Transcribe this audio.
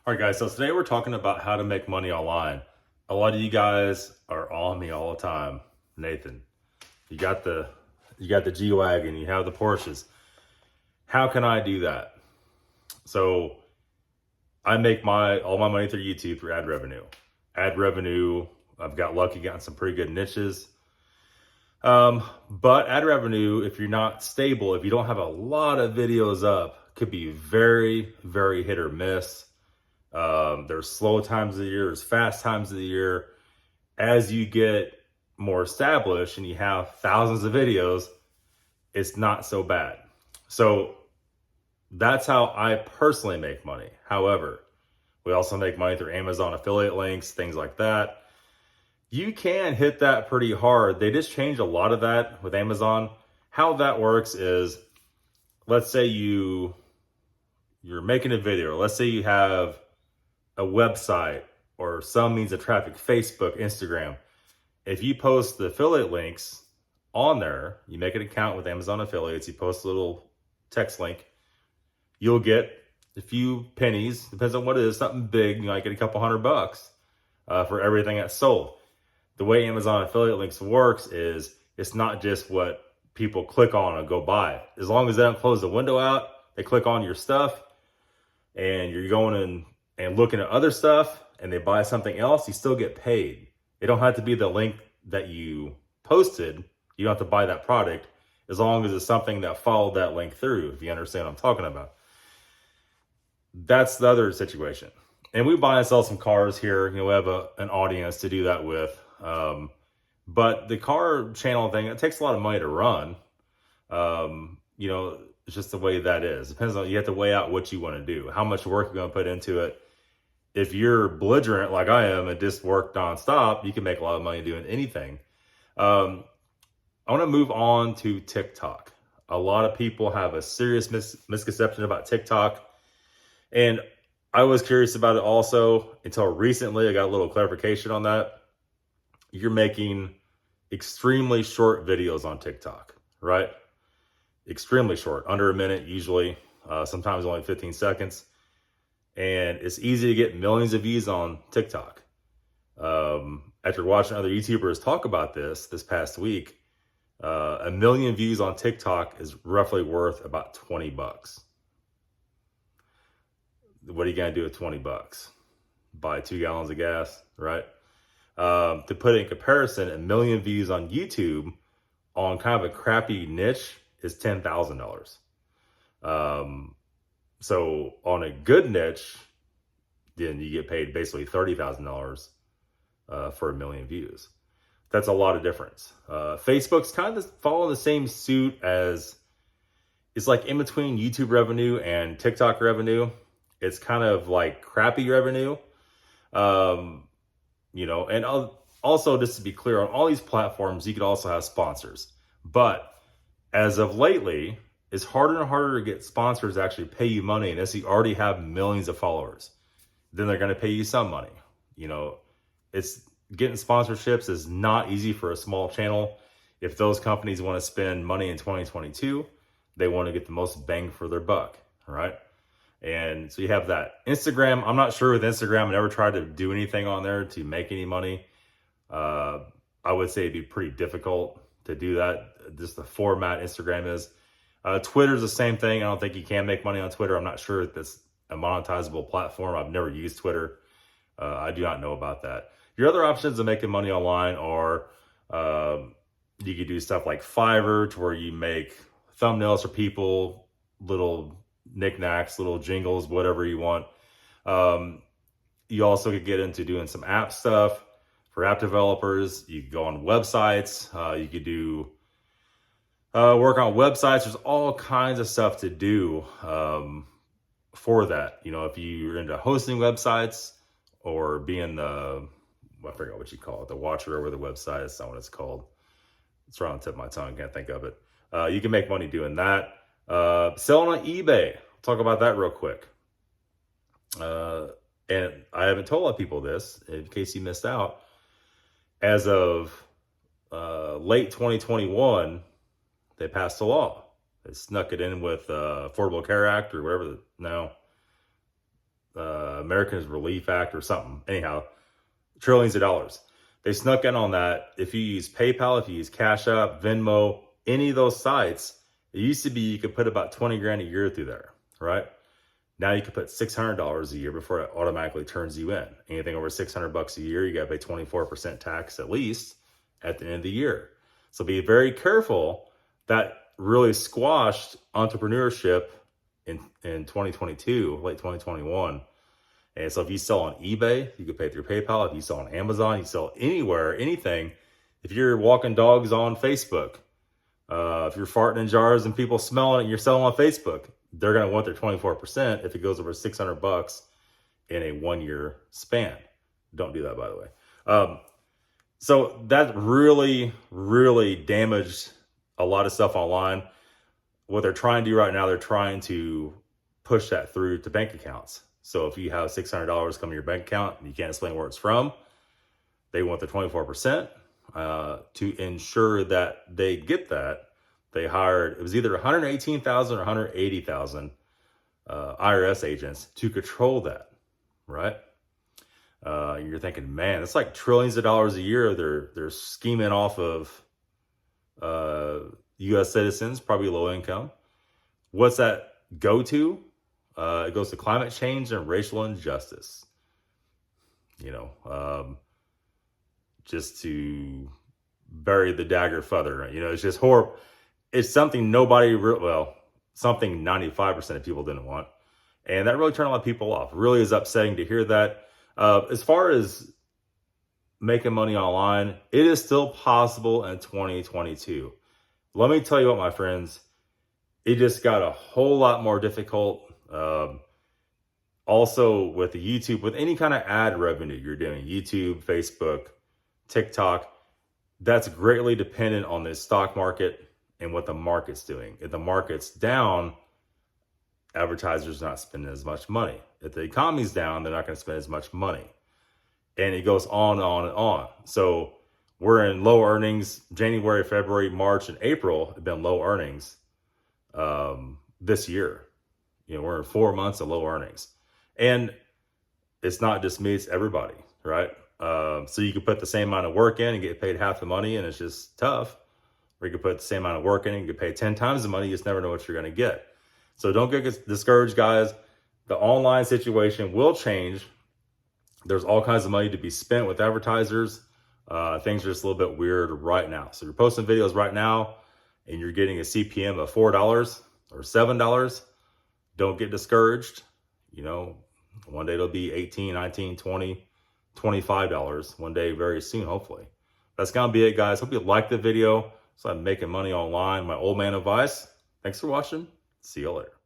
All right, guys, so today we're talking about how to make money online. A lot of you guys are on me all the time. Nathan, you got the G-Wagon, you have the Porsches. How can I do that? So I make all my money through YouTube through ad revenue. Ad revenue, I've got lucky, gotten some pretty good niches. But ad revenue, if you're not stable, if you don't have a lot of videos up, could be very, very hit or miss. There's slow times of the year, there's fast times of the year. As you get more established and you have thousands of videos, it's not so bad. So that's how I personally make money. However, we also make money through Amazon affiliate links, things like that. You can hit that pretty hard. They just changed a lot of that with Amazon. How that works is, let's say you're making a video. Let's say you have a website or some means of traffic, Facebook, Instagram. If you post the affiliate links on there, you make an account with Amazon affiliates, you post a little text link, you'll get a few pennies, depends on what it is, something big, you might get a couple $100 for everything that's sold. The way Amazon affiliate links works is it's not just what people click on and go buy. As long as they don't close the window out, they click on your stuff and you're going in and looking at other stuff and they buy something else, you still get paid. It don't have to be the link that you posted. You don't have to buy that product as long as it's something that followed that link through, if you understand what I'm talking about. That's the other situation. And we buy and sell some cars here. We have an audience to do that with. But the car channel thing, it takes a lot of money to run. It's just the way that is. Depends on, you have to weigh out what you want to do, how much work you're going to put into it. If you're belligerent like I am and just work nonstop, you can make a lot of money doing anything. I want to move on to TikTok. A lot of people have a serious misconception about TikTok. And I was curious about it also until recently. I got a little clarification on that. You're making extremely short videos on TikTok, right? Extremely short, under a minute usually, sometimes only 15 seconds. And it's easy to get millions of views on TikTok. After watching other YouTubers talk about this past week, 1 million views on TikTok is roughly worth about $20. What are you gonna do with $20? Buy 2 gallons of gas, right? To put it in comparison, 1 million views on YouTube on kind of a crappy niche is $10,000. So on a good niche, then you get paid basically $30,000 for 1 million views. That's a lot of difference. Facebook's kind of following the same suit as, it's like in between YouTube revenue and TikTok revenue. It's kind of like crappy revenue. And also, just to be clear, on all these platforms, you could also have sponsors. But as of lately, it's harder and harder to get sponsors to actually pay you money unless you already have millions of followers. Then they're going to pay you some money. It's getting sponsorships is not easy for a small channel. If those companies want to spend money in 2022, they want to get the most bang for their buck, right? And so you have that. Instagram, I'm not sure with Instagram. I never tried to do anything on there to make any money. I would say it'd be pretty difficult to do that. Just the format Instagram is. Twitter's the same thing. I don't think you can make money on Twitter. I'm not sure if that's a monetizable platform. I've never used Twitter. I do not know about that. Your other options of making money online are you could do stuff like Fiverr, to where you make thumbnails for people, little knickknacks, little jingles, whatever you want. You also could get into doing some app stuff for app developers. You could go on websites. You could do work on websites. There's all kinds of stuff to do for that. If you're into hosting websites or being I forget what you call it, the watcher over the website. That's not what it's called. It's right on the tip of my tongue. Can't think of it. You can make money doing that. Selling on eBay. Talk about that real quick. And I haven't told a lot of people this, in case you missed out. As of late 2021, they passed a law. They snuck it in with Affordable Care Act or whatever. Americans Relief Act or something. Anyhow, trillions of dollars. They snuck in on that. If you use PayPal, if you use Cash App, Venmo, any of those sites, it used to be you could put about 20 grand a year through there, right? Now you can put $600 a year before it automatically turns you in. Anything over $600 a year, you got to pay 24% tax at least at the end of the year. So be very careful. That really squashed entrepreneurship in 2022, late 2021. And so if you sell on eBay, you can pay through PayPal. If you sell on Amazon, you sell anywhere, anything. If you're walking dogs on Facebook, if you're farting in jars and people smelling it and you're selling on Facebook, they're going to want their 24% if it goes over $600 in a 1 year span. Don't do that, by the way. So that really, really damaged a lot of stuff online. What they're trying to do right now, they're trying to push that through to bank accounts. So if you have $600 come to your bank account and you can't explain where it's from, they want the 24%. To ensure that they get that, they hired, it was either 118,000 or 180,000 IRS agents to control that, right? You're thinking, man, it's like trillions of dollars a year they're scheming off of U.S. citizens, probably low income. What's that go to? It goes to climate change and racial injustice. Just to bury the dagger further. It's just horrible. It's something something 95% of people didn't want. And that really turned a lot of people off. It really is upsetting to hear that. As far as making money online, it is still possible in 2022. Let me tell you what, my friends, it just got a whole lot more difficult. Also with the YouTube, with any kind of ad revenue you're doing, YouTube, Facebook, TikTok, that's greatly dependent on the stock market and what the market's doing. If the market's down, advertisers are not spending as much money. If the economy's down, they're not going to spend as much money. And it goes on and on and on. So we're in low earnings. January, February, March, and April have been low earnings this year. We're in 4 months of low earnings. And it's not just me, it's everybody, right? So you could put the same amount of work in and get paid half the money, and it's just tough. Or you could put the same amount of work in and get paid 10 times the money. You just never know what you're going to get. So don't get discouraged, guys. The online situation will change. There's all kinds of money to be spent with advertisers. Things are just a little bit weird right now. So you're posting videos right now and you're getting a CPM of $4 or $7. Don't get discouraged. One day it'll be $18, $19, $20, $25 one day very soon, hopefully. That's going to be it, guys. Hope you liked the video. So I'm making money online. My old man advice. Thanks for watching. See you later.